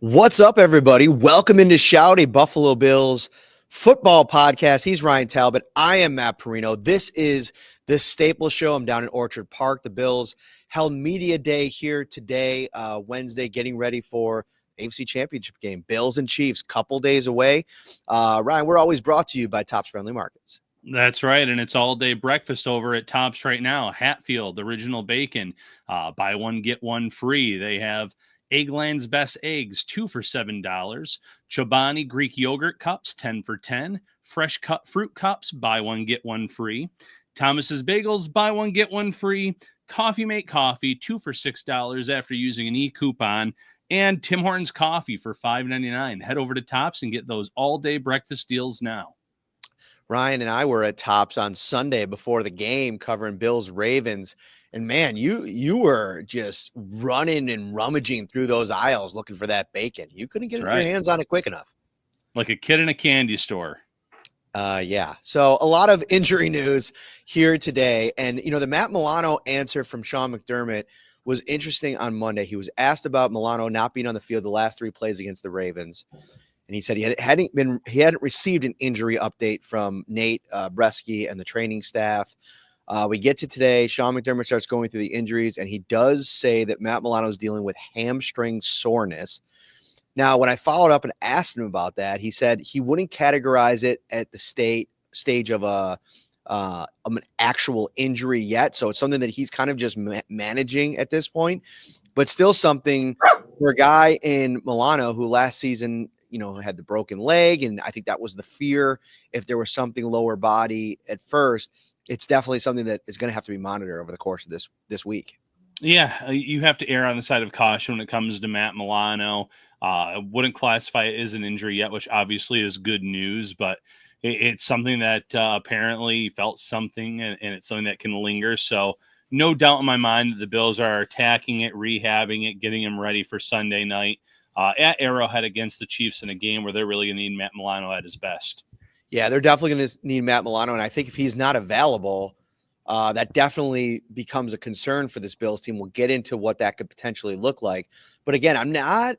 What's up, everybody? Welcome into Shout, a Buffalo Bills football podcast. He's Ryan Talbot. I am Matt Perino. This is the Staple Show. I'm down in Orchard Park. The Bills held media day here today, Wednesday, getting ready for AFC Championship game. Bills and Chiefs, couple days away. Ryan, we're always brought to you by Tops Friendly Markets. That's right, and it's all-day breakfast over at Tops right now. Hatfield, original bacon, buy one, get one free. They have Eggland's Best Eggs, 2 for $7. Chobani Greek Yogurt Cups, 10 for $10. Fresh Cut Fruit Cups, buy one, get one free. Thomas's Bagels, buy one, get one free. Coffee Mate Coffee, 2 for $6 after using an e-coupon. And Tim Hortons Coffee for $5.99. Head over to Tops and get those all-day breakfast deals now. Ryan and I were at Tops on Sunday before the game covering Bills Ravens. And man, you were just running and rummaging through those aisles looking for that bacon. You couldn't get your hands on it quick enough. Like a kid in a candy store. Yeah. So a lot of injury news here today. And, the Matt Milano answer from Sean McDermott was interesting on Monday. He was asked about Milano not being on the field the last 3 plays against the Ravens. And he said he hadn't received an injury update from Nate Bresky and the training staff. We get to today. Sean McDermott starts going through the injuries, and he does say that Matt Milano is dealing with hamstring soreness. Now, when I followed up and asked him about that, he said he wouldn't categorize it at the stage of an actual injury yet. So it's something that he's kind of just managing at this point, but still something for a guy in Milano who last season – had the broken leg. And I think that was the fear. If there was something lower body at first, it's definitely something that is going to have to be monitored over the course of this week. Yeah, you have to err on the side of caution when it comes to Matt Milano. I wouldn't classify it as an injury yet, which obviously is good news, but it's something that apparently felt something, and it's something that can linger. So no doubt in my mind that the Bills are attacking it, rehabbing it, getting him ready for Sunday night. At Arrowhead against the Chiefs in a game where they're really going to need Matt Milano at his best. Yeah, they're definitely going to need Matt Milano, and I think if he's not available, that definitely becomes a concern for this Bills team. We'll get into what that could potentially look like. But again, I'm not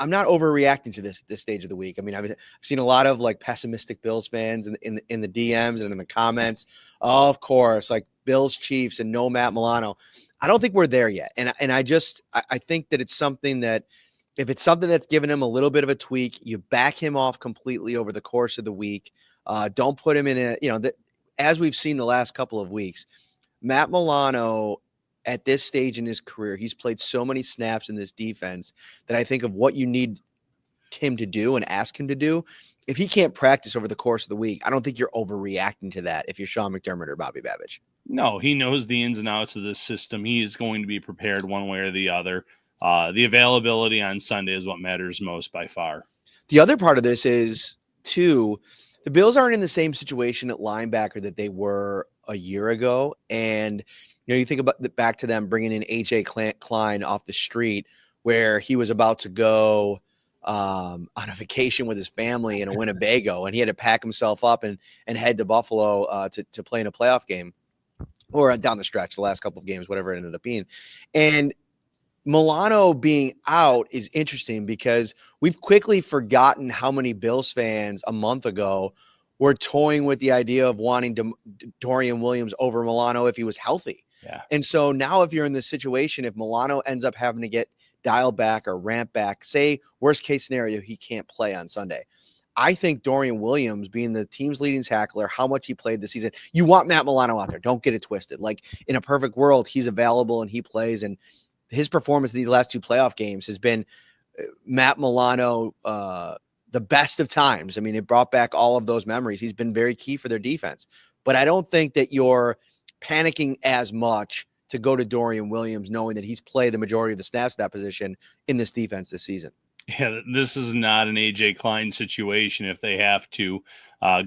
overreacting to this stage of the week. I mean, I've seen a lot of pessimistic Bills fans in the DMs and in the comments. Oh, of course, Bills Chiefs and no Matt Milano. I don't think we're there yet, and I think that it's something that. If it's something that's given him a little bit of a tweak, you back him off completely over the course of the week. Don't put him in as we've seen the last couple of weeks, Matt Milano at this stage in his career, he's played so many snaps in this defense that I think of what you need him to do and ask him to do. If he can't practice over the course of the week, I don't think you're overreacting to that if you're Sean McDermott or Bobby Babich. No, he knows the ins and outs of this system. He is going to be prepared one way or the other. The availability on Sunday is what matters most by far. The other part of this is, too, the Bills aren't in the same situation at linebacker that they were a year ago. And, you think about back to them bringing in A.J. Klein off the street where he was about to go on a vacation with his family in a Winnebago, and he had to pack himself up and head to Buffalo to play in a playoff game or down the stretch, the last couple of games, whatever it ended up being. And Milano being out is interesting because we've quickly forgotten how many Bills fans a month ago were toying with the idea of wanting Dorian Williams over Milano if he was healthy. Yeah. And so now if you're in this situation, if Milano ends up having to get dialed back or ramped back, say worst case scenario, he can't play on Sunday. I think Dorian Williams being the team's leading tackler, how much he played this season, you want Matt Milano out there. Don't get it twisted. In a perfect world, he's available and he plays, and his performance in these last 2 playoff games has been Matt Milano, the best of times. I mean, it brought back all of those memories. He's been very key for their defense. But I don't think that you're panicking as much to go to Dorian Williams knowing that he's played the majority of the snaps at that position in this defense this season. Yeah, this is not an A.J. Klein situation if they have to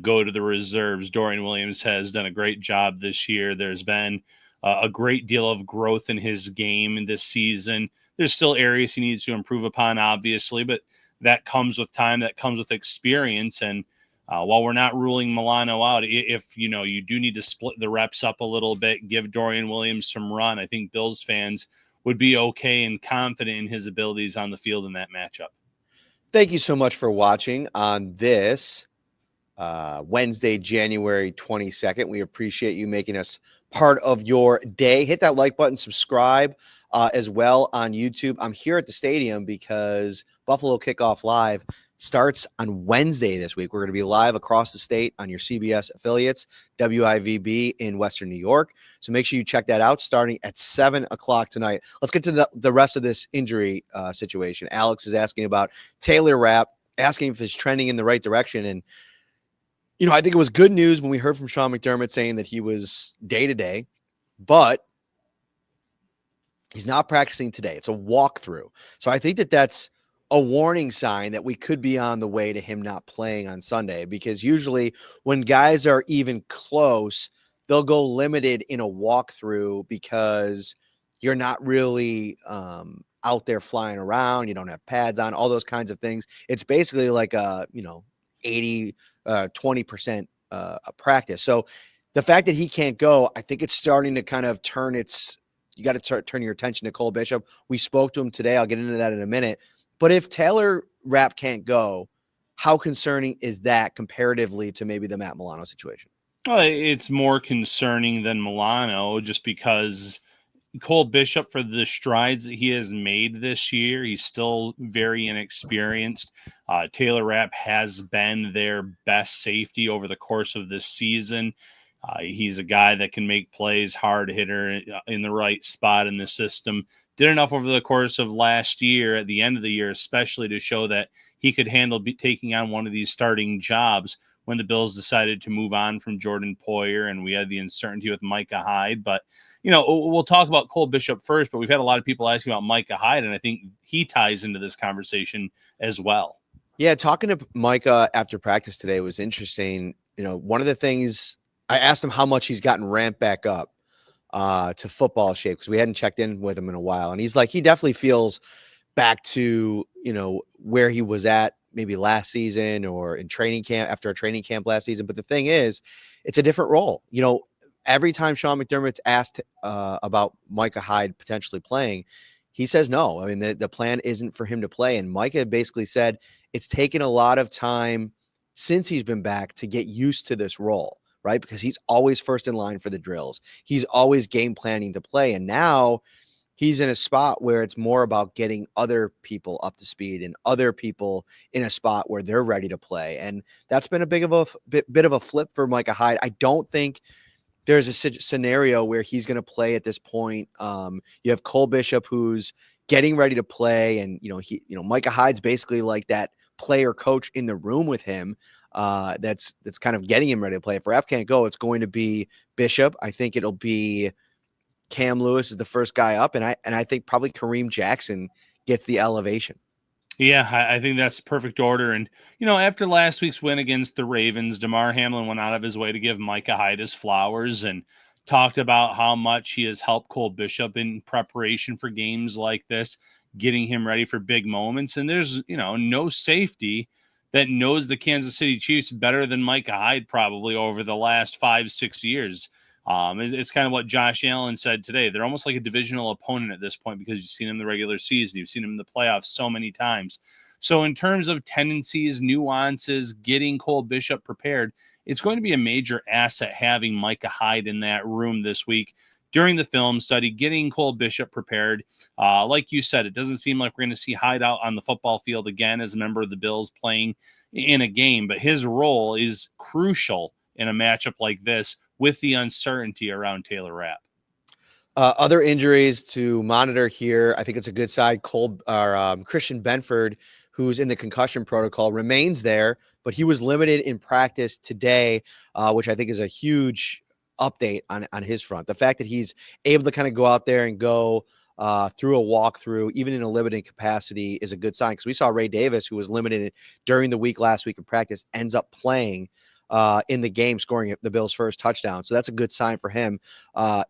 go to the reserves. Dorian Williams has done a great job this year. There's been a great deal of growth in his game in this season. There's still areas he needs to improve upon, obviously, but that comes with time, that comes with experience. And while we're not ruling Milano out, if you do need to split the reps up a little bit, give Dorian Williams some run, I think Bills fans would be okay and confident in his abilities on the field in that matchup. Thank you so much for watching on this Wednesday, January 22nd. We appreciate you making us part of your day. Hit that like button, subscribe as well on YouTube. I'm here at the stadium because Buffalo Kickoff Live starts on Wednesday this week. We're going to be live across the state on your CBS affiliates, WIVB in Western New York. So make sure you check that out starting at 7 o'clock tonight. Let's get to the rest of this injury situation. Alex is asking about Taylor Rapp, asking if it's trending in the right direction. And I think it was good news when we heard from Sean McDermott saying that he was day-to-day, but he's not practicing today. It's a walkthrough. So I think that that's a warning sign that we could be on the way to him not playing on Sunday, because usually when guys are even close, they'll go limited in a walkthrough because you're not really out there flying around. You don't have pads on, all those kinds of things. It's basically like a, 80, 20% practice. So the fact that he can't go, I think it's starting to kind of turn you got to start turning your attention to Cole Bishop. We spoke to him today. I'll get into that in a minute. But if Taylor Rapp can't go, how concerning is that comparatively to maybe the Matt Milano situation? Well, it's more concerning than Milano just because Cole Bishop, for the strides that he has made this year, he's still very inexperienced. Taylor Rapp has been their best safety over the course of this season. He's a guy that can make plays, hard hitter in the right spot in the system. Did enough over the course of last year, at the end of the year, especially to show that he could handle taking on one of these starting jobs when the Bills decided to move on from Jordan Poyer and we had the uncertainty with Micah Hyde. But, we'll talk about Cole Bishop first, but we've had a lot of people asking about Micah Hyde, and I think he ties into this conversation as well. Yeah, talking to Micah after practice today was interesting. One of the things I asked him how much he's gotten ramped back up to football shape, because we hadn't checked in with him in a while. And he's like, he definitely feels back to, where he was at maybe last season or in training camp, after a training camp last season. But the thing is, it's a different role. Every time Sean McDermott's asked about Micah Hyde potentially playing, he says no. I mean, the plan isn't for him to play. And Micah basically said it's taken a lot of time since he's been back to get used to this role, right? Because he's always first in line for the drills. He's always game planning to play. And now he's in a spot where it's more about getting other people up to speed and other people in a spot where they're ready to play. And that's been a bit of a flip for Micah Hyde. I don't think there's a scenario where he's going to play at this point. You have Cole Bishop, who's getting ready to play. And, Micah Hyde's basically like that player coach in the room with him. That's kind of getting him ready to play. If Rapp can't go, it's going to be Bishop. I think it'll be Cam Lewis is the first guy up, and I think probably Kareem Jackson gets the elevation. Yeah, I think that's perfect order. And, after last week's win against the Ravens, Damar Hamlin went out of his way to give Micah Hyde his flowers and talked about how much he has helped Cole Bishop in preparation for games like this, getting him ready for big moments. And there's, no safety that knows the Kansas City Chiefs better than Micah Hyde probably over the last 5-6 years. It's kind of what Josh Allen said today. They're almost like a divisional opponent at this point because you've seen him in the regular season. You've seen him in the playoffs so many times. So in terms of tendencies, nuances, getting Cole Bishop prepared, it's going to be a major asset having Micah Hyde in that room this week during the film study, getting Cole Bishop prepared. Like you said, it doesn't seem like we're going to see Hyde out on the football field again as a member of the Bills playing in a game, but his role is crucial in a matchup like this with the uncertainty around Taylor Rapp. Other injuries to monitor here. I think it's a good side. Christian Benford, who's in the concussion protocol, remains there, but he was limited in practice today, which I think is a huge update on his front. The fact that he's able to kind of go out there and go through a walkthrough, even in a limited capacity, is a good sign, because we saw Ray Davis, who was limited during the week last week in practice, ends up playing in the game, scoring the Bills' first touchdown. So that's a good sign for him.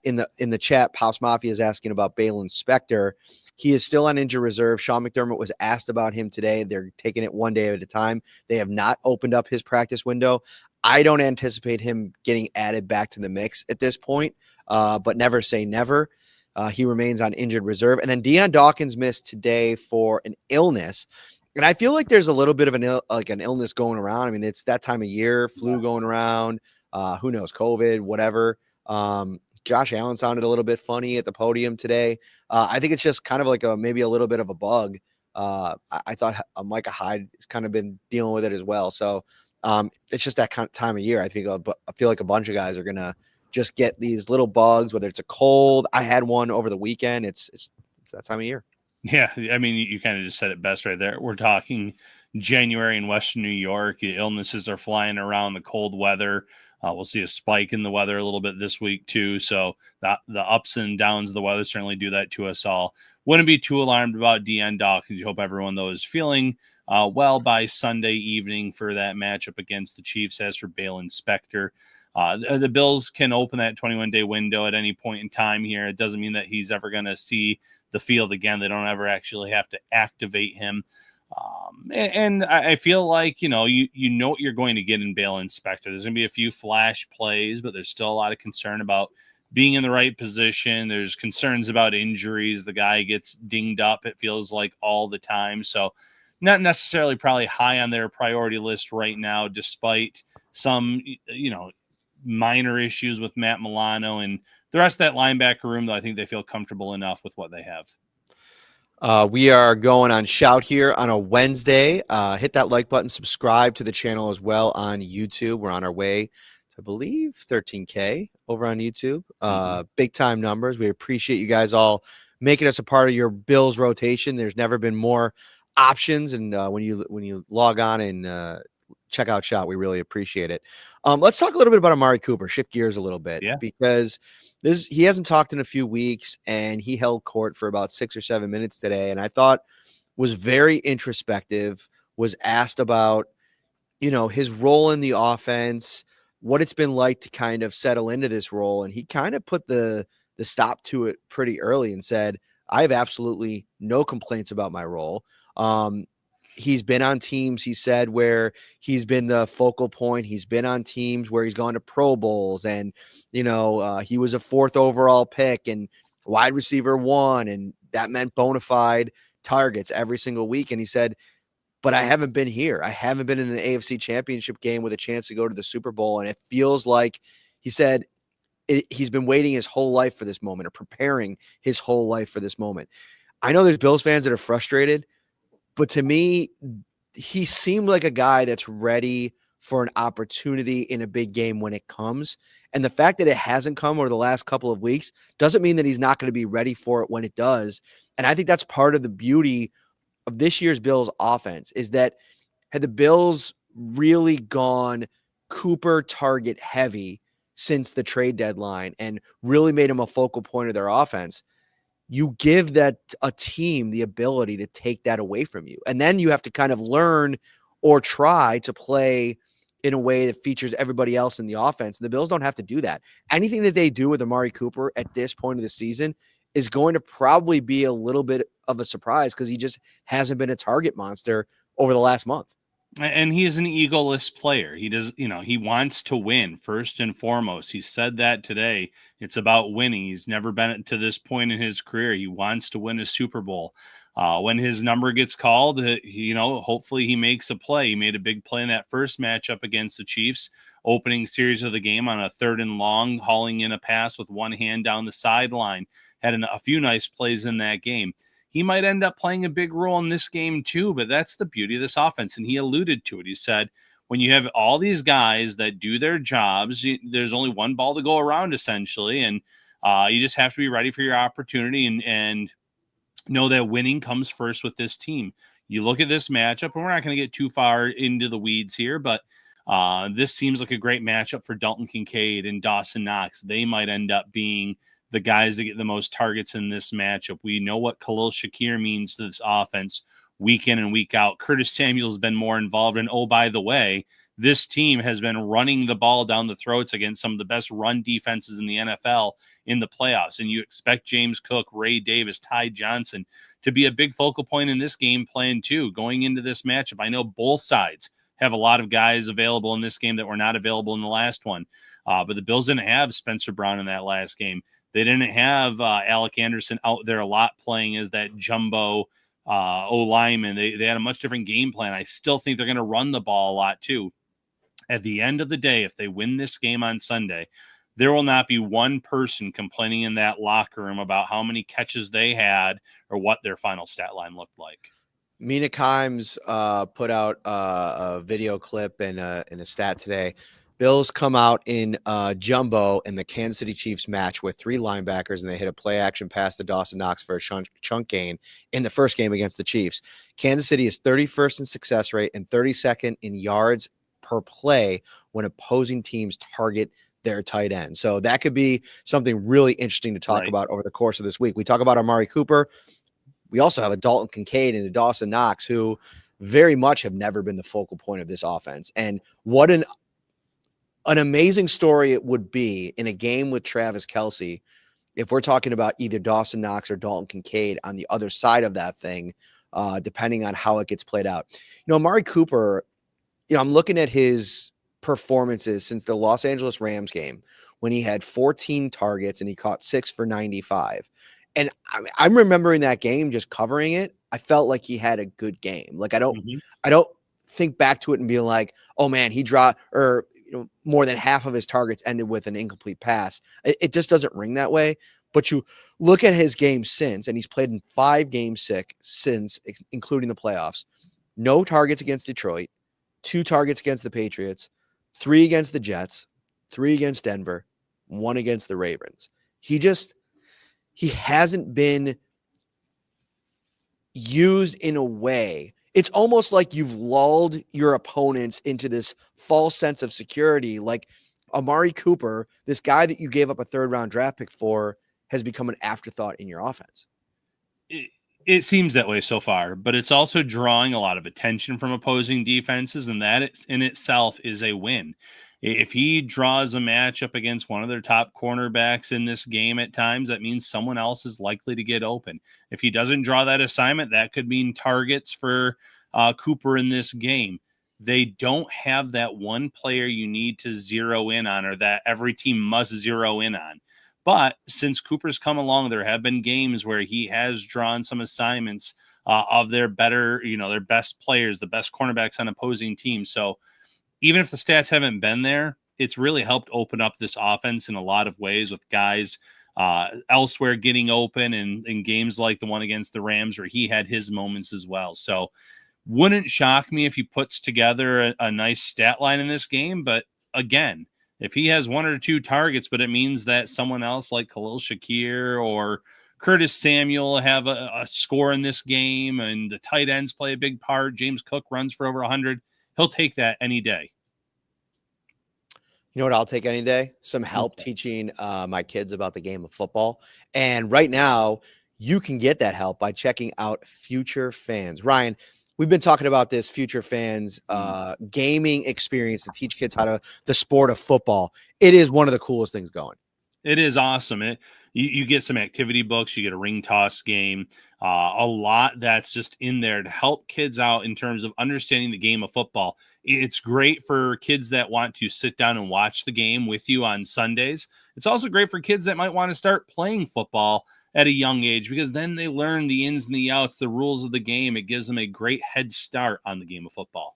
In the chat, Pops Mafia is asking about Balin Spector. He is still on injured reserve. Sean McDermott was asked about him today. They're taking it one day at a time. They have not opened up his practice window. I don't anticipate him getting added back to the mix at this point, but never say never. He remains on injured reserve. And then Dion Dawkins missed today for an illness. And I feel like there's a little bit of an illness going around. I mean, it's that time of year, flu going around. Who knows, COVID, whatever. Josh Allen sounded a little bit funny at the podium today. I think it's just kind of like maybe a little bit of a bug. I thought Micah Hyde has kind of been dealing with it as well. So it's just that kind of time of year. I feel like a bunch of guys are gonna just get these little bugs, whether it's a cold. I had one over the weekend. It's that time of year. Yeah, I mean, you kind of just said it best right there. We're talking January in Western New York. The illnesses are flying around, the cold weather. We'll see a spike in the weather a little bit this week too. So the ups and downs of the weather certainly do that to us all. Wouldn't be too alarmed about Dion Dawkins. You hope everyone, though, is feeling well by Sunday evening for that matchup against the Chiefs. As for Balin Spector, the Bills can open that 21-day window at any point in time here. It doesn't mean that he's ever going to see the field again. They don't ever actually have to activate him. And I feel like, you know what you're going to get in Balin Spector. There's going to be a few flash plays, but there's still a lot of concern about being in the right position. There's concerns about injuries. The guy gets dinged up, it feels like, all the time. So not necessarily probably high on their priority list right now, despite some, minor issues with Matt Milano and the rest of that linebacker room, though. I think they feel comfortable enough with what they have. We are going on Shout here on a Wednesday. Hit that like button, subscribe to the channel as well on YouTube. We're on our way to, I believe, 13K over on YouTube. Big time numbers. We appreciate you guys all making us a part of your Bills rotation. There's never been more options. And when you log on and check out Shout, we really appreciate it. Let's talk a little bit about Amari Cooper. Shift gears a little bit, because he hasn't talked in a few weeks, and he held court for about 6 or 7 minutes today, and I thought was very introspective. Was asked about his role in the offense, what it's been like to kind of settle into this role, and he kind of put the stop to it pretty early and said, I have absolutely no complaints about my role. He's been on teams, he said, where he's been the focal point. He's been on teams where he's gone to Pro Bowls, and, he was a 4th overall pick and wide receiver 1. And that meant bona fide targets every single week. And he said, but I haven't been here. I haven't been in an AFC championship game with a chance to go to the Super Bowl. And it feels like, he said, he's been waiting his whole life for this moment, or preparing his whole life for this moment. I know there's Bills fans that are frustrated, but to me, he seemed like a guy that's ready for an opportunity in a big game when it comes. And the fact that it hasn't come over the last couple of weeks doesn't mean that he's not going to be ready for it when it does. And I think that's part of the beauty of this year's Bills offense, is that had the Bills really gone Cooper target heavy since the trade deadline and really made him a focal point of their offense, you give that a team the ability to take that away from you. And then you have to kind of learn or try to play in a way that features everybody else in the offense. And the Bills don't have to do that. Anything that they do with Amari Cooper at this point of the season is going to probably be a little bit of a surprise, because he just hasn't been a target monster over the last month. And he's an egoless player. He does, he wants to win first and foremost. He said that today. It's about winning. He's never been to this point in his career. He wants to win a Super Bowl. When his number gets called, hopefully he makes a play. He made a big play in that first matchup against the Chiefs, opening series of the game on a 3rd and long, hauling in a pass with one hand down the sideline. Had a few nice plays in that game. He might end up playing a big role in this game too, but that's the beauty of this offense. And he alluded to it. He said, when you have all these guys that do their jobs, there's only one ball to go around, essentially. And you just have to be ready for your opportunity and know that winning comes first with this team. You look at this matchup, and we're not going to get too far into the weeds here, but this seems like a great matchup for Dalton Kincaid and Dawson Knox. They might end up being the guys that get the most targets in this matchup. We know what Khalil Shakir means to this offense week in and week out. Curtis Samuel's been more involved. And, oh, by the way, this team has been running the ball down the throats against some of the best run defenses in the NFL in the playoffs. And you expect James Cook, Ray Davis, Ty Johnson to be a big focal point in this game plan too, going into this matchup. I know both sides have a lot of guys available in this game that were not available in the last one. But the Bills didn't have Spencer Brown in that last game. They didn't have Alec Anderson out there a lot playing as that jumbo O-linemen. They had a much different game plan. I still think they're going to run the ball a lot too. At the end of the day, if they win this game on Sunday, there will not be one person complaining in that locker room about how many catches they had or what their final stat line looked like. Mina Kimes put out a video clip and a stat today. Bills come out in jumbo in the Kansas City Chiefs match with 3 linebackers, and they hit a play action pass to Dawson Knox for a chunk gain in the first game against the Chiefs. Kansas City is 31st in success rate and 32nd in yards per play when opposing teams target their tight end. So that could be something really interesting to talk about over the course of this week. We talk about Amari Cooper. We also have a Dalton Kincaid and a Dawson Knox who very much have never been the focal point of this offense. And what an amazing story it would be in a game with Travis Kelce if we're talking about either Dawson Knox or Dalton Kincaid on the other side of that thing, depending on how it gets played out. Amari Cooper, I'm looking at his performances since the Los Angeles Rams game when he had 14 targets and he caught 6 for 95. And I'm remembering that game, just covering it. I felt like he had a good game. Like I don't think back to it and be like, oh man, he dropped, or more than half of his targets ended with an incomplete pass. It just doesn't ring that way. But you look at his game since, and he's played in 5 games since, including the playoffs. No targets against Detroit, 2 targets against the Patriots, 3 against the Jets, 3 against Denver, 1 against the Ravens. He hasn't been used in a way. It's almost like you've lulled your opponents into this false sense of security. Like Amari Cooper, this guy that you gave up a 3rd-round draft pick for, has become an afterthought in your offense. It seems that way so far, but it's also drawing a lot of attention from opposing defenses, and that in itself is a win. If he draws a matchup against one of their top cornerbacks in this game at times, that means someone else is likely to get open. If he doesn't draw that assignment, that could mean targets for Cooper in this game. They don't have that one player you need to zero in on, or that every team must zero in on. But since Cooper's come along, there have been games where he has drawn some assignments of their better, their best players, the best cornerbacks on opposing teams. So even if the stats haven't been there, it's really helped open up this offense in a lot of ways with guys elsewhere getting open, and in games like the one against the Rams where he had his moments as well. So wouldn't shock me if he puts together a nice stat line in this game. But again, if he has 1 or 2 targets, but it means that someone else like Khalil Shakir or Curtis Samuel have a score in this game, and the tight ends play a big part, James Cook runs for over 100, he'll take that any day. You know what I'll take any day? Some help teaching my kids about the game of football. And right now, you can get that help by checking out Future Fans. Ryan, we've been talking about this Future Fans gaming experience to teach kids the sport of football. It is one of the coolest things going. It is awesome. You get some activity books, you get a ring toss game, a lot that's just in there to help kids out in terms of understanding the game of football. It's great for kids that want to sit down and watch the game with you on Sundays. It's also great for kids that might want to start playing football at a young age, because then they learn the ins and the outs, the rules of the game. It gives them a great head start on the game of football.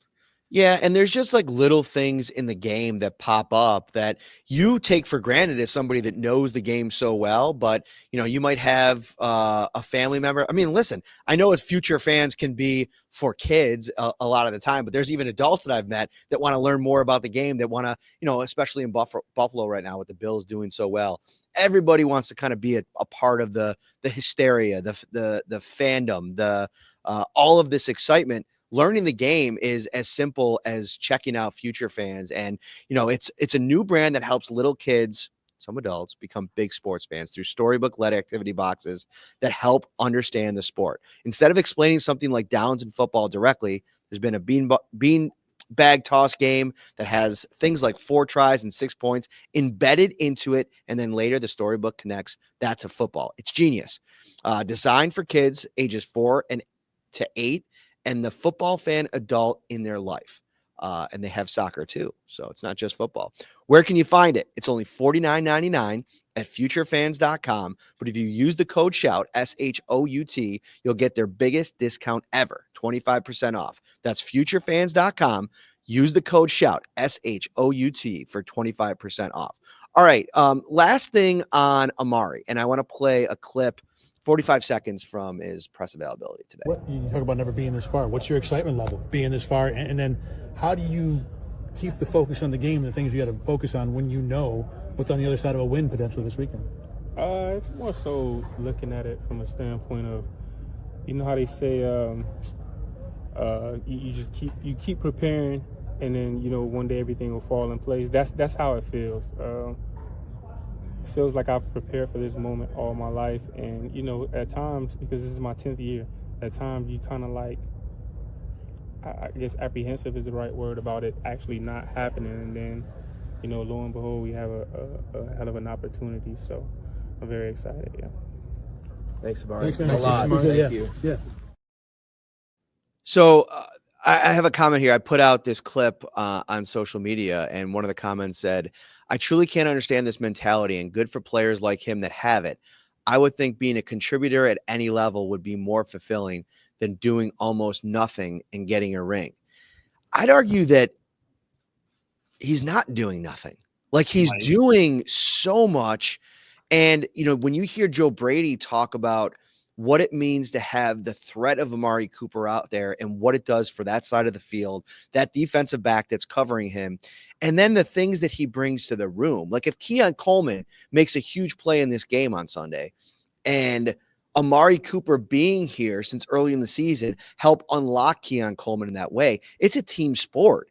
Yeah, and there's just like little things in the game that pop up that you take for granted as somebody that knows the game so well. But, you might have a family member. I mean, listen, I know as Future Fans can be for kids a lot of the time, but there's even adults that I've met that want to learn more about the game, that want to, especially in Buffalo right now with the Bills doing so well. Everybody wants to kind of be a part of the hysteria, the fandom, all of this excitement. Learning the game is as simple as checking out Future Fans. And, it's a new brand that helps little kids, some adults, become big sports fans through storybook-led activity boxes that help understand the sport. Instead of explaining something like downs in football directly, there's been a bean bag toss game that has things like 4 tries and 6 points embedded into it. And then later the storybook connects that to football. It's genius. Designed for kids ages 4 to 8. And the football fan adult in their life. And they have soccer too. So it's not just football. Where can you find it? It's only $49.99 at futurefans.com. But if you use the code SHOUT, SHOUT, you'll get their biggest discount ever, 25% off. That's futurefans.com. Use the code SHOUT, SHOUT, for 25% off. All right. Last thing on Amari, and I want to play a clip, 45 seconds from his press availability today. What, you talk about never being this far. What's your excitement level being this far? And then how do you keep the focus on the game and the things you got to focus on when you know what's on the other side of a win potentially this weekend? It's more so looking at it from a standpoint of, you know how they say, you just keep preparing, and then, you know, one day everything will fall in place. That's how it feels. It feels like I've prepared for this moment all my life, and, you know, at times, because this is my 10th year, at times you kind of like, I guess apprehensive is the right word about it actually not happening, and then, you know, lo and behold, we have a hell of an opportunity. So I'm very excited. Yeah. Thanks, Amari. Thanks, man. A lot. Thank you. Yeah. So I have a comment here. I put out this clip on social media, and one of the comments said, I truly can't understand this mentality, and good for players like him that have it. I would think being a contributor at any level would be more fulfilling than doing almost nothing and getting a ring. I'd argue that he's not doing nothing. Like, he's doing so much. And, you know, when you hear Joe Brady talk about what it means to have the threat of Amari Cooper out there and what it does for that side of the field, that defensive back that's covering him, and then the things that he brings to the room. Like, if Keon Coleman makes a huge play in this game on Sunday, and Amari Cooper being here since early in the season help unlock Keon Coleman in that way, it's a team sport.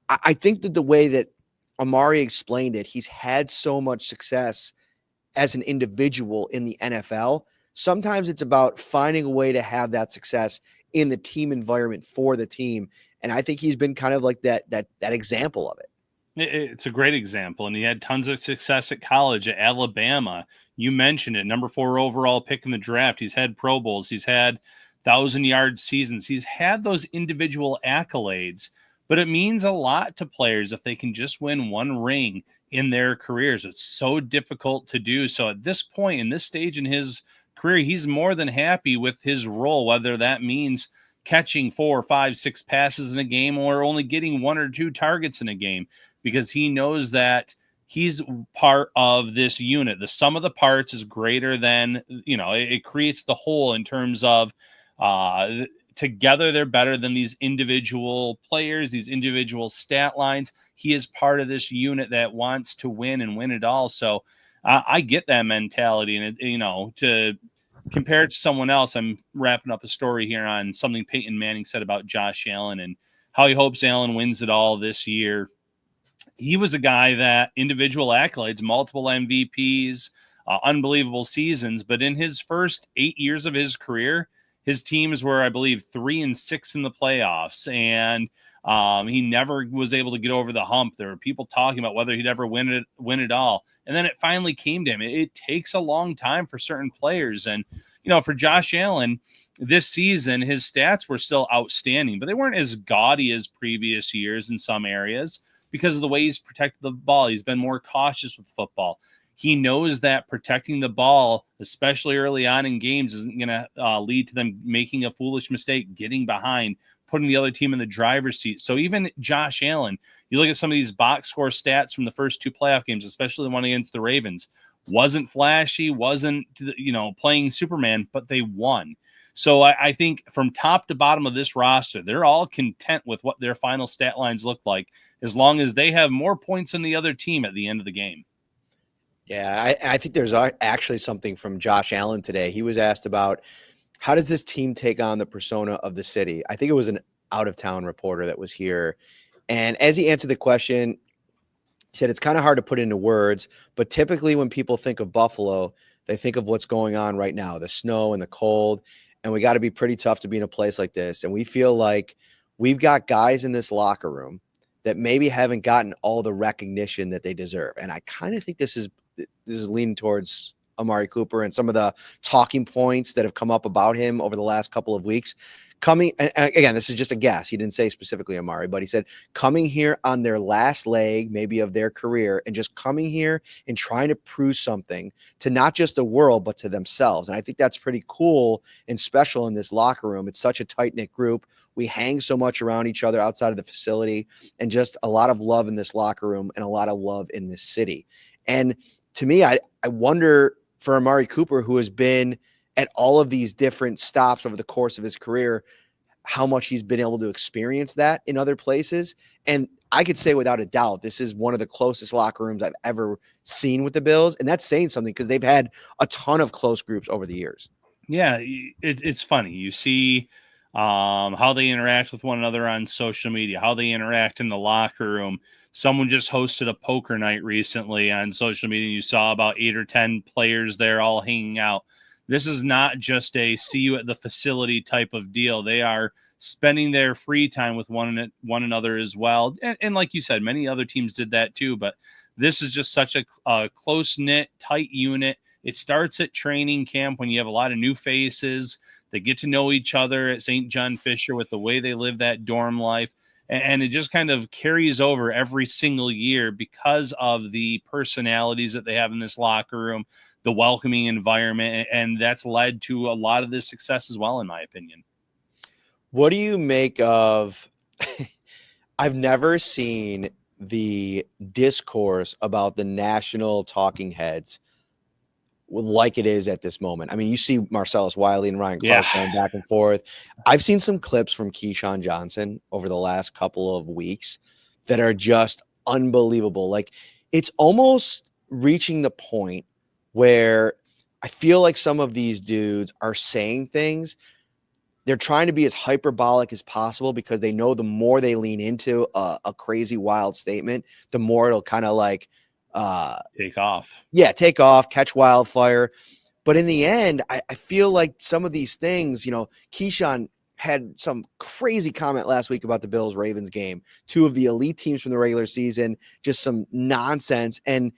I think that the way that Amari explained it, he's had so much success as an individual in the NFL. Sometimes it's about finding a way to have that success in the team environment for the team. And I think he's been kind of like that example of it. It's a great example. And he had tons of success at college at Alabama. You mentioned it, number 4 overall pick in the draft. He's had Pro Bowls. He's had 1,000-yard seasons. He's had those individual accolades, but it means a lot to players if they can just win one ring in their careers. It's so difficult to do. So at this point, in this stage in his career, he's more than happy with his role, whether that means catching 4, 5, 6 passes in a game or only getting 1 or 2 targets in a game, because he knows that he's part of this unit. The sum of the parts is greater than, you know, it creates the whole in terms of together they're better than these individual players, these individual stat lines. He is part of this unit that wants to win and win it all. So I get that mentality, and you know, to compare it to someone else, I'm wrapping up a story here on something Peyton Manning said about Josh Allen and how he hopes Allen wins it all this year. He was a guy that individual accolades, multiple MVPs, unbelievable seasons, but in his first 8 years of his career, his teams were, I believe, 3-6 in the playoffs, and he never was able to get over the hump. There were people talking about whether he'd ever win it all. And then it finally came to him. It takes a long time for certain players. And, you know, for Josh Allen, this season, his stats were still outstanding, but they weren't as gaudy as previous years in some areas because of the way he's protected the ball. He's been more cautious with football. He knows that protecting the ball, especially early on in games, isn't going to lead to them making a foolish mistake, getting behind, putting the other team in the driver's seat. So even Josh Allen, you look at some of these box score stats from the first 2 playoff games, especially the one against the Ravens, wasn't flashy, wasn't, you know, playing Superman, but they won. So I think from top to bottom of this roster, they're all content with what their final stat lines look like, as long as they have more points than the other team at the end of the game. Yeah, I think there's actually something from Josh Allen today. He was asked about, how does this team take on the persona of the city? I think it was an out-of-town reporter that was here. And as he answered the question, he said, it's kind of hard to put into words, but typically when people think of Buffalo, they think of what's going on right now, the snow and the cold. And we got to be pretty tough to be in a place like this. And we feel like we've got guys in this locker room that maybe haven't gotten all the recognition that they deserve. And I kind of think this is leaning towards Amari Cooper and some of the talking points that have come up about him over the last couple of weeks coming, and again, this is just a guess. He didn't say specifically Amari, but he said coming here on their last leg, maybe of their career, and just coming here and trying to prove something to not just the world, but to themselves. And I think that's pretty cool and special in this locker room. It's such a tight-knit group. We hang so much around each other outside of the facility, and just a lot of love in this locker room and a lot of love in this city. And to me, I wonder for Amari Cooper, who has been at all of these different stops over the course of his career, how much he's been able to experience that in other places. And I could say without a doubt, this is one of the closest locker rooms I've ever seen with the Bills. And that's saying something because they've had a ton of close groups over the years. Yeah, it's funny. You see how they interact with one another on social media, how they interact in the locker room. Someone just hosted a poker night recently on social media. You saw about 8 or 10 players there all hanging out. This is not just a see you at the facility type of deal. They are spending their free time with one another as well. And like you said, many other teams did that too. But this is just such a close-knit, tight unit. It starts at training camp when you have a lot of new faces. They get to know each other at St. John Fisher with the way they live that dorm life. And it just kind of carries over every single year because of the personalities that they have in this locker room, the welcoming environment, and that's led to a lot of this success as well, in my opinion. What do you make of I've never seen the discourse about the national talking heads like it is at this moment. I mean, you see Marcellus Wiley and Ryan Clark going back and forth. I've seen some clips from Keyshawn Johnson over the last couple of weeks that are just unbelievable. Like, it's almost reaching the point where I feel like some of these dudes are saying things. They're trying to be as hyperbolic as possible because they know the more they lean into a crazy, wild statement, the more it'll kind of like take off. Yeah, take off, catch wildfire. But in the end, I feel like some of these things, you know, Keyshawn had some crazy comment last week about the Bills-Ravens game. 2 of the elite teams from the regular season, just some nonsense. And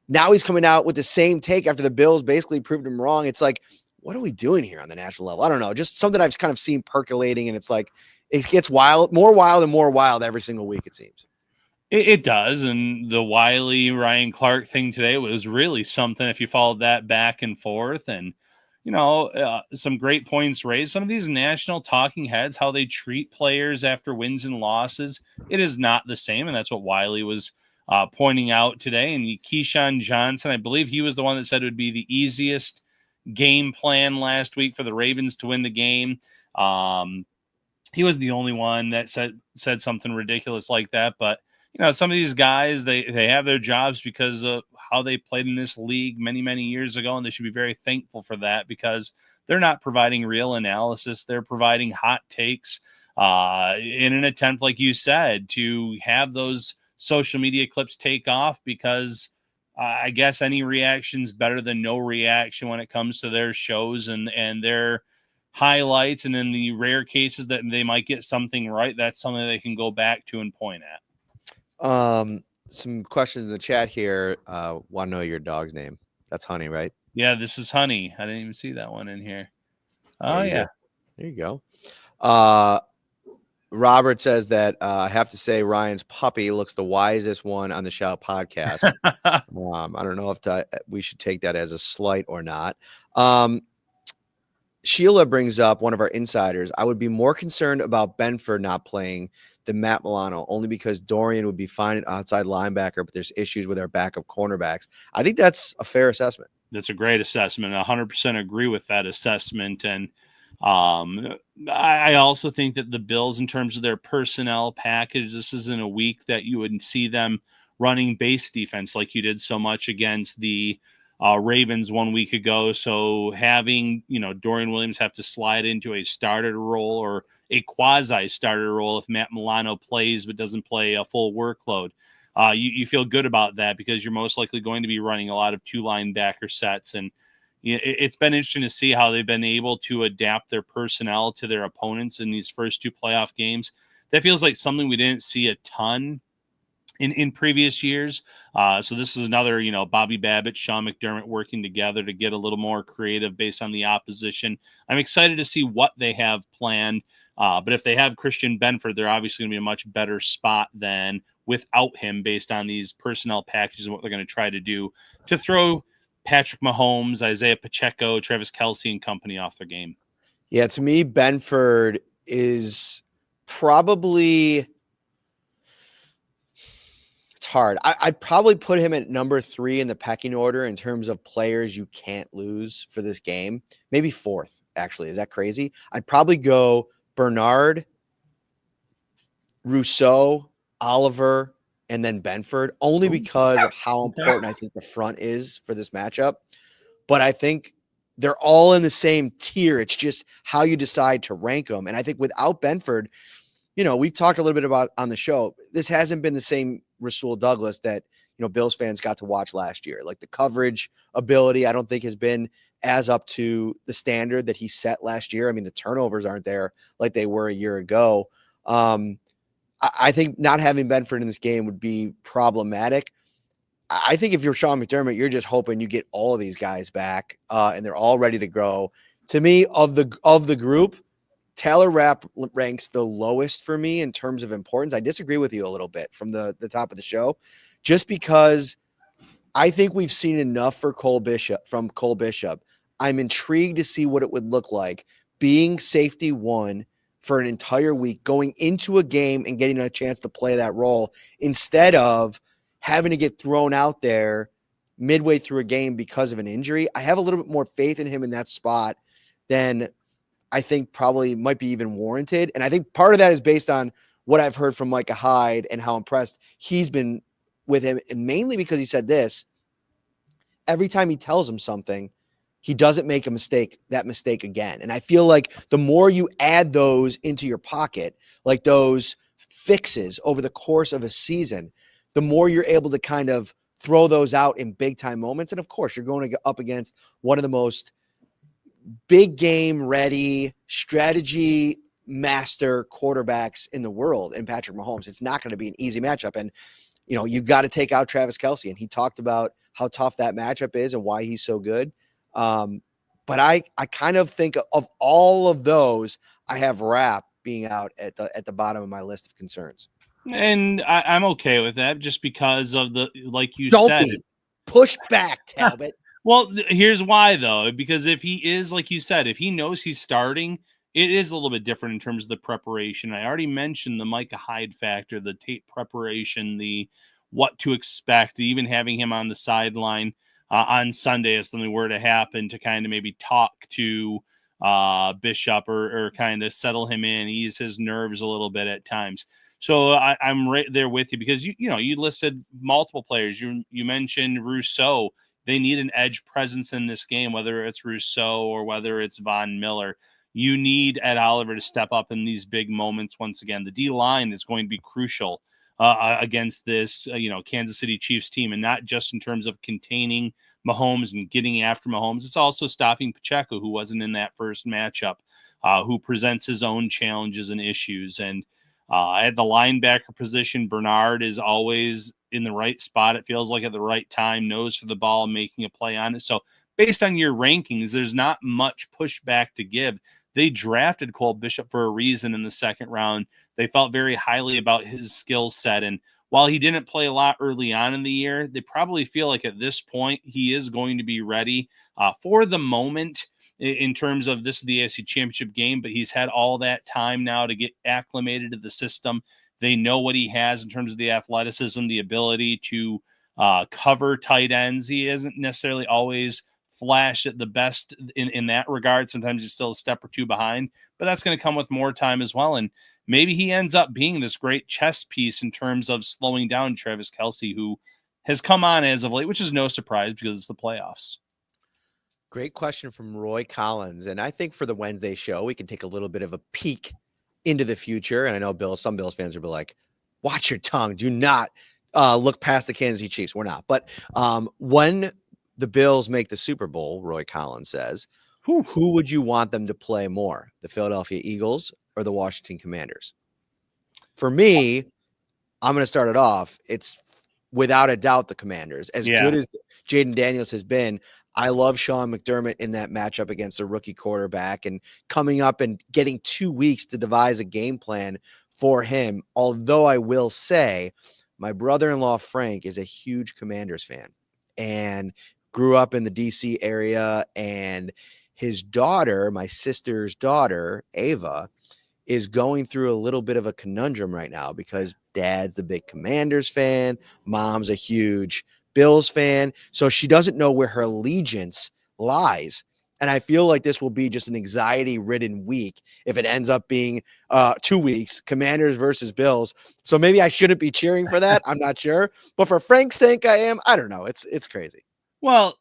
now he's coming out with the same take after the Bills basically proved him wrong. It's like, what are we doing here on the national level? I don't know. Just something I've kind of seen percolating, and it's like it gets wild, more wild every single week, it seems. It does. And the Wiley Ryan Clark thing today was really something if you followed that back and forth. And, you know, some great points raised. Some of these national talking heads, how they treat players after wins and losses, it is not the same. And that's what Wiley was pointing out today. And Keyshawn Johnson, I believe he was the one that said it would be the easiest game plan last week for the Ravens to win the game. He was the only one that said something ridiculous like that. But, you know, some of these guys, they have their jobs because of how they played in this league many, many years ago, and they should be very thankful for that because they're not providing real analysis. They're providing hot takes in an attempt, like you said, to have those social media clips take off because I guess any reaction's better than no reaction when it comes to their shows and their highlights. And in the rare cases that they might get something right, that's something they can go back to and point at. Some questions in the chat here. Want to know your dog's name? That's Honey, right? Yeah, this is Honey. I didn't even see that one in here. Oh, yeah. There you go. Robert says that I have to say Ryan's puppy looks the wisest one on the Shout podcast. I don't know if we should take that as a slight or not. Sheila brings up one of our insiders. I would be more concerned about Benford not playing than Matt Milano, only because Dorian would be fine at outside linebacker, but there's issues with our backup cornerbacks. I think that's a fair assessment. That's a great assessment. 100% agree with that assessment. And I also think that the Bills, in terms of their personnel package, this isn't a week that you would see them running base defense like you did so much against the Ravens 1 week ago. So having, you know, Dorian Williams have to slide into a starter role or a quasi starter role if Matt Milano plays but doesn't play a full workload. You feel good about that because you're most likely going to be running a lot of 2 linebacker sets. And it's been interesting to see how they've been able to adapt their personnel to their opponents in these first 2 playoff games. That feels like something we didn't see a ton in previous years. So this is another, you know, Bobby Babbitt, Sean McDermott working together to get a little more creative based on the opposition. I'm excited to see what they have planned. But if they have Christian Benford, they're obviously going to be in a much better spot than without him based on these personnel packages and what they're going to try to do to throw Patrick Mahomes, Isaiah Pacheco, Travis Kelce, and company off their game. Yeah, to me, Benford is probably – it's hard. I'd probably put him at number 3 in the pecking order in terms of players you can't lose for this game. Maybe 4th, actually. Is that crazy? I'd probably go Bernard, Rousseau, Oliver, and then Benford, only because of how important I think the front is for this matchup. But I think they're all in the same tier. It's just how you decide to rank them. And I think without Benford, you know, we've talked a little bit about on the show, this hasn't been the same Rasul Douglas that, you know, Bills fans got to watch last year. Like the coverage ability, I don't think has been as up to the standard that he set last year. I mean, the turnovers aren't there like they were a year ago. I think not having Benford in this game would be problematic. I think if you're Sean McDermott, you're just hoping you get all of these guys back and they're all ready to go. To me, of the group, Taylor Rapp ranks the lowest for me in terms of importance. I disagree with you a little bit from the top of the show, just because I think we've seen enough from Cole Bishop. I'm intrigued to see what it would look like being safety 1 for an entire week, going into a game and getting a chance to play that role instead of having to get thrown out there midway through a game because of an injury. I have a little bit more faith in him in that spot than I think probably might be even warranted. And I think part of that is based on what I've heard from Micah Hyde and how impressed he's been with him. And mainly because he said this, every time he tells him something, he doesn't make that mistake again. And I feel like the more you add those into your pocket, like those fixes over the course of a season, the more you're able to kind of throw those out in big time moments. And of course, you're going to get up against one of the most big game ready strategy master quarterbacks in the world in Patrick Mahomes. It's not going to be an easy matchup. And, you know, you've got to take out Travis Kelce. And he talked about how tough that matchup is and why he's so good. But I kind of think of all of those, I have Rapp being out at the bottom of my list of concerns. And I'm okay with that just because of the, like you Don't said, be. Push back, Talbot. Well, here's why, though, because if he is, like you said, if he knows he's starting, it is a little bit different in terms of the preparation. I already mentioned the Micah Hyde factor, the tape preparation, the what to expect, even having him on the sideline on Sunday if something were to happen to kind of maybe talk to Bishop or kind of settle him in, ease his nerves a little bit at times. So I'm right there with you because, you listed multiple players. You mentioned Rousseau. They need an edge presence in this game, whether it's Rousseau or whether it's Von Miller. You need Ed Oliver to step up in these big moments. Once again, the D-line is going to be crucial against this, Kansas City Chiefs team, and not just in terms of containing Mahomes and getting after Mahomes. It's also stopping Pacheco, who wasn't in that first matchup, who presents his own challenges and issues. And at the linebacker position, Bernard is always in the right spot. It feels like at the right time, nose for the ball, making a play on it. So based on your rankings, there's not much pushback to give. They drafted Cole Bishop for a reason in the second round. They felt very highly about his skill set. And while he didn't play a lot early on in the year, they probably feel like at this point he is going to be ready for the moment in terms of this is the AFC Championship game, but he's had all that time now to get acclimated to the system. They know what he has in terms of the athleticism, the ability to cover tight ends. He isn't necessarily always flashed at the best in that regard. Sometimes he's still a step or two behind, but that's going to come with more time as well. And maybe he ends up being this great chess piece in terms of slowing down Travis Kelce, who has come on as of late, which is no surprise because it's the playoffs. Great question from Roy Collins. And I think for the Wednesday show, we can take a little bit of a peek into the future. And I know some Bills fans will be like, watch your tongue. Do not look past the Kansas City Chiefs. We're not. But when the Bills make the Super Bowl, Roy Collins says, who would you want them to play more, the Philadelphia Eagles or the Washington Commanders? For me, I'm going to start it off. It's without a doubt the Commanders. As good as Jaden Daniels has been, I love Sean McDermott in that matchup against a rookie quarterback and coming up and getting 2 weeks to devise a game plan for him. Although I will say my brother-in-law, Frank, is a huge Commanders fan and grew up in the DC area. And his daughter, my sister's daughter, Ava, is going through a little bit of a conundrum right now because dad's a big Commanders fan. Mom's a huge Bills fan. So she doesn't know where her allegiance lies. And I feel like this will be just an anxiety-ridden week if it ends up being 2 weeks, Commanders versus Bills. So maybe I shouldn't be cheering for that. I'm not sure. But for Frank's sake, I am. I don't know. It's crazy. Well,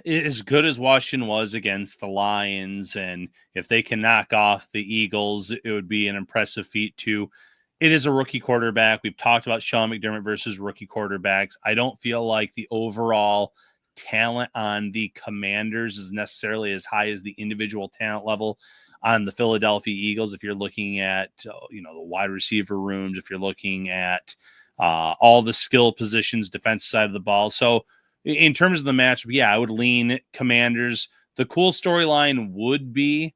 as good as Washington was against the Lions, and if they can knock off the Eagles, it would be an impressive feat too. It is a rookie quarterback. We've talked about Sean McDermott versus rookie quarterbacks. I don't feel like the overall talent on the Commanders is necessarily as high as the individual talent level on the Philadelphia Eagles. If you're looking at, the wide receiver rooms, if you're looking at all the skill positions, defense side of the ball. So in terms of the matchup, yeah, I would lean Commanders. The cool storyline would be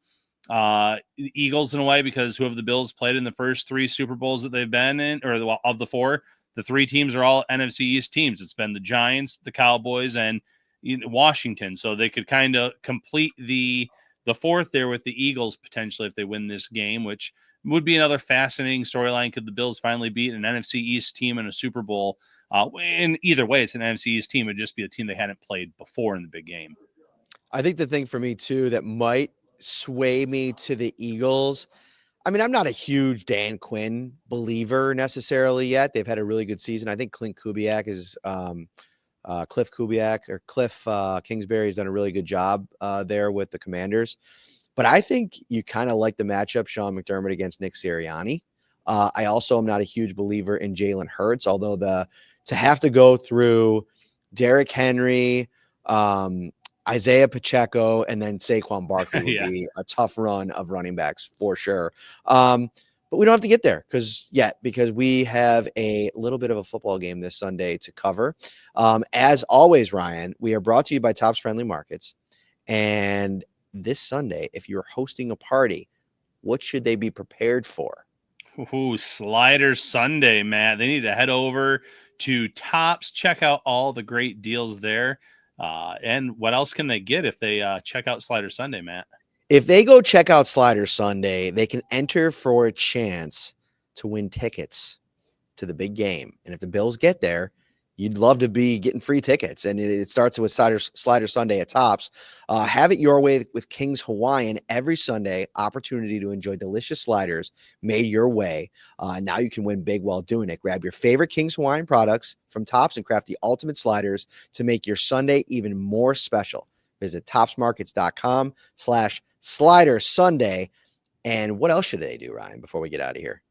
the Eagles in a way, because who have the Bills played in the first 3 Super Bowls that they've been in, or of the 4, the 3 teams are all NFC East teams. It's been the Giants, the Cowboys, and Washington. So they could kind of complete the 4th there with the Eagles potentially if they win this game, which would be another fascinating storyline. Could the Bills finally beat an NFC East team in a Super Bowl? And either way, it's an NFC East team. It'd just be a team they hadn't played before in the big game. I think the thing for me too that might sway me to the Eagles. I mean, I'm not a huge Dan Quinn believer necessarily yet. They've had a really good season. I think Cliff Kubiak Kingsbury has done a really good job there with the Commanders. But I think you kind of like the matchup, Sean McDermott against Nick Sirianni. I also am not a huge believer in Jalen Hurts, although to have to go through Derrick Henry, Isaiah Pacheco, and then Saquon Barkley would be a tough run of running backs for sure. But we don't have to get there because we have a little bit of a football game this Sunday to cover. As always, Ryan, we are brought to you by Tops Friendly Markets. And this Sunday, if you're hosting a party, what should they be prepared for? Ooh, Slider Sunday, Matt. They need to head over to Tops, check out all the great deals there. And what else can they get if they check out Slider Sunday, Matt? If they go check out Slider Sunday, they can enter for a chance to win tickets to the big game. And if the Bills get there, you'd love to be getting free tickets. And it starts with Slider Sunday at Tops. Have it your way with King's Hawaiian every Sunday. Opportunity to enjoy delicious sliders made your way. Now you can win big while doing it. Grab your favorite King's Hawaiian products from Tops and craft the ultimate sliders to make your Sunday even more special. Visit topsmarkets.com/Slider Sunday. And what else should they do, Ryan, before we get out of here?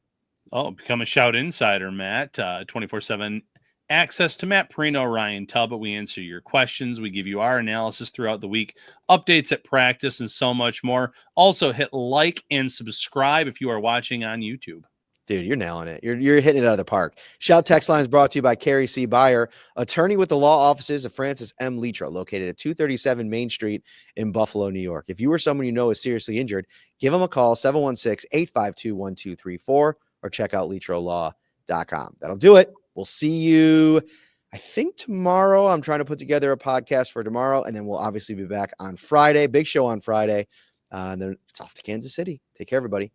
Oh, become a Shout Insider, Matt. 24/7 access to Matt Perino, Ryan Tubbett. We answer your questions. We give you our analysis throughout the week, updates at practice, and so much more. Also, hit like and subscribe if you are watching on YouTube. Dude, you're nailing it. You're hitting it out of the park. Shout text line is brought to you by Carrie C. Byer, attorney with the law offices of Francis M. Litro, located at 237 Main Street in Buffalo, New York. If you or someone you know is seriously injured, give them a call, 716-852-1234, or check out litrolaw.com. That'll do it. We'll see you, I think, tomorrow. I'm trying to put together a podcast for tomorrow, and then we'll obviously be back on Friday. Big show on Friday. And then it's off to Kansas City. Take care, everybody.